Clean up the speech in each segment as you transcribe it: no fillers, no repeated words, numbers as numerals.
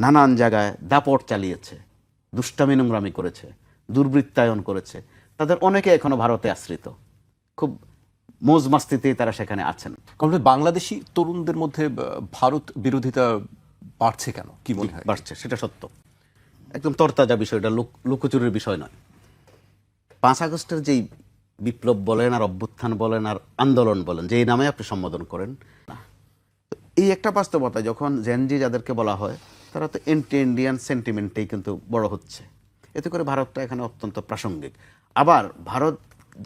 নানান জায়গায় দাপট চালিয়েছে, দুষ্টামি নোংরামি করেছে, দুর্বৃত্তায়ন করেছে, তাদের অনেকে এখনো ভারতে আশ্রিত, খুব মৌজ মাস্তিতেই তারা সেখানে আছেন। কমরেড, বাংলাদেশি তরুণদের মধ্যে ভারত বিরোধিতা বাড়ছে কেন, কি মনে হয়? বাড়ছে, সেটা সত্য, একদম তরতাজা বিষয়টা, লুকোচুরির বিষয় নয়। 5 আগস্টের যেই বিপ্লব বলেন আর অভ্যুত্থান বলেন আর আন্দোলন বলেন, যেই নামে আপনি সম্বোধন করেন, এই একটা বাস্তবতা, যখন জেনজি যাদেরকে বলা হয় তারা তো এন্টি ইন্ডিয়ান সেন্টিমেন্টেই কিন্তু বড় হচ্ছে, এতে করে ভারতটা এখানে অত্যন্ত প্রাসঙ্গিক। আবার ভারত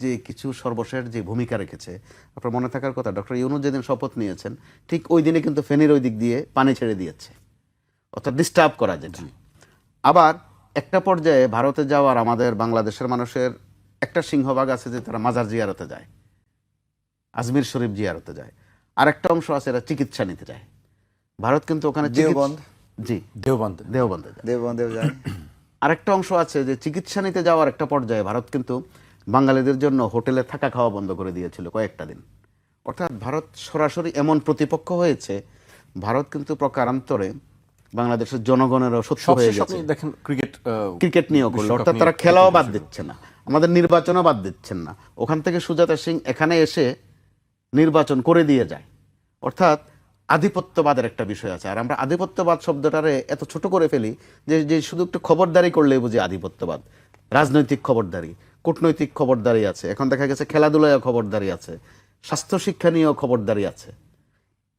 যে কিছু সর্বশেষ যে ভূমিকা রেখেছে, আপনার মনে থাকার কথা, ডক্টর ইউনূস যেদিন শপথ নিয়েছেন ঠিক ওই দিনে কিন্তু ফেনীর ওই দিক দিয়ে পানি ছেড়ে দিয়েছে, অর্থাৎ ডিস্টার্ব করা যেটা। আবার একটা পর্যায়ে ভারতে যাওয়ার আমাদের বাংলাদেশের মানুষের একটা সিংহভাগ আছে যে তারা মাজার জিয়ারতে যায়, আজমির শরীফ জিয়ারতে যায়, আর একটা অংশ আছে এরা চিকিৎসা নিতে যায়। ভারত কিন্তু ওখানে দেওবন্দ, জি দেওবন্দে যায়। দেওবন্দেও যায়। আরেকটা অংশ আছে যে চিকিৎসা নিতে যাওয়ার একটা পর্যায়ে ভারত কিন্তু বাঙালিদের জন্য হোটেলে থাকা খাওয়া বন্ধ করে দিয়েছিল কয়েকটা দিন। অর্থাৎ ভারত সরাসরি এমন প্রতিপক্ষ হয়েছে, ভারত কিন্তু প্রকারান্তরে বাংলাদেশের জনগণেরও শত্রু হয়ে গেছে। দেখেন ক্রিকেট নিয়েও করলো, অর্থাৎ তারা খেলাও বাদ দিচ্ছে না, আমাদের নির্বাচনও বাদ দিচ্ছেন না, ওখান থেকে সুজাতা সিং এখানে এসে নির্বাচন করে দিয়ে যায়। অর্থাৎ আধিপত্যবাদের একটা বিষয় আছে, আর আমরা আধিপত্যবাদ শব্দটারে এত ছোট করে ফেলি যে শুধু একটু খবরদারি করলেই বুঝি আধিপত্যবাদ। রাজনৈতিক খবরদারি, কূটনৈতিক খবরদারি আছে, এখন দেখা গেছে খেলাধুলায় খবরদারি আছে, স্বাস্থ্য শিক্ষা নিয়েও খবরদারি আছে।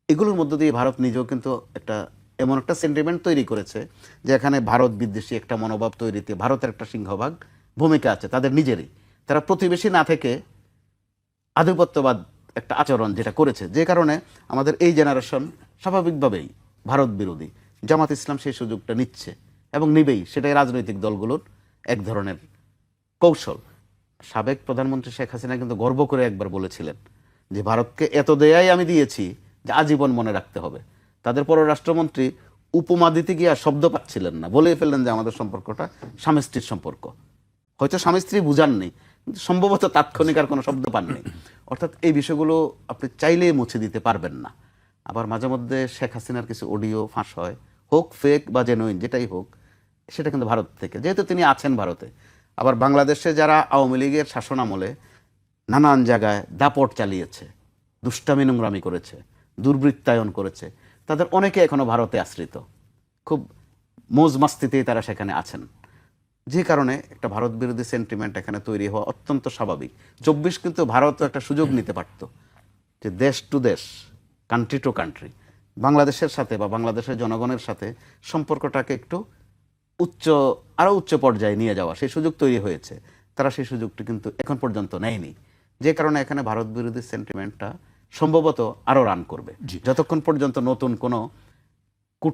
এগুলোর মধ্য দিয়ে ভারত নিজেও কিন্তু একটা এমন একটা সেন্টিমেন্ট তৈরি করেছে যে এখানে ভারত বিদ্বেষী একটা মনোভাব তৈরিতে ভারতের একটা সিংহভাগ ভূমিকা আছে তাদের নিজেরই। তারা প্রতিবেশী না থেকে আধিপত্যবাদ একটা আচরণ যেটা করেছে, যে কারণে আমাদের এই জেনারেশন স্বাভাবিকভাবেই ভারত বিরোধী। জামাত ইসলাম সেই সুযোগটা নিচ্ছে এবং নিবেই, সেটাই রাজনৈতিক দলগুলোর এক ধরনের কৌশল। সাবেক প্রধানমন্ত্রী শেখ হাসিনা কিন্তু গর্ব করে একবার বলেছিলেন যে ভারতকে এত দেয়াই আমি দিয়েছি যে আজীবন মনে রাখতে হবে। তাদের পররাষ্ট্রমন্ত্রী উপমা দিতে গিয়ে আর শব্দ পাচ্ছিলেন না, বলে ফেললেন যে আমাদের সম্পর্কটা স্বামী স্ত্রীর সম্পর্ক। হয়তো স্বামী স্ত্রী বুঝাননি, কিন্তু সম্ভবত তাৎক্ষণিক আর কোনো শব্দ পাননি। অর্থাৎ এই বিষয়গুলো আপনি চাইলেই মুছে দিতে পারবেন না। আবার মাঝে মধ্যে শেখ হাসিনার কিছু অডিও ফাঁস হয়, হোক ফেক বা জেনুইন যেটাই হোক, সেটা কিন্তু ভারত থেকে, যেহেতু তিনি আছেন ভারতে। আবার বাংলাদেশে যারা আওয়ামী লীগের শাসন আমলে নানান জায়গায় দাপট চালিয়েছে, দুষ্টামি নোংরামি করেছে, দুর্বৃত্তায়ন করেছে, তাদের অনেকে এখনো ভারতে আশ্রিত, খুব মৌজ মাস্তিতেই তারা সেখানে আছেন। যে কারণে একটা ভারত বিরোধী সেন্টিমেন্ট এখানে তৈরি হওয়া অত্যন্ত স্বাভাবিক। 24 কিন্তু ভারতও একটা সুযোগ নিতে পারত যে দেশ টু দেশ, কান্ট্রি টু কান্ট্রি, বাংলাদেশের সাথে বা বাংলাদেশের জনগণের সাথে সম্পর্কটাকে একটু আরও উচ্চ পর্যায়ে নিয়ে যাওয়া, সেই সুযোগ তৈরি হয়েছে। তারা সেই সুযোগটি কিন্তু এখন পর্যন্ত নেয়নি, যে কারণে এখানে ভারত বিরোধী সেন্টিমেন্টটা সম্ভবত আরও রান করবে যতক্ষণ পর্যন্ত নতুন কোনো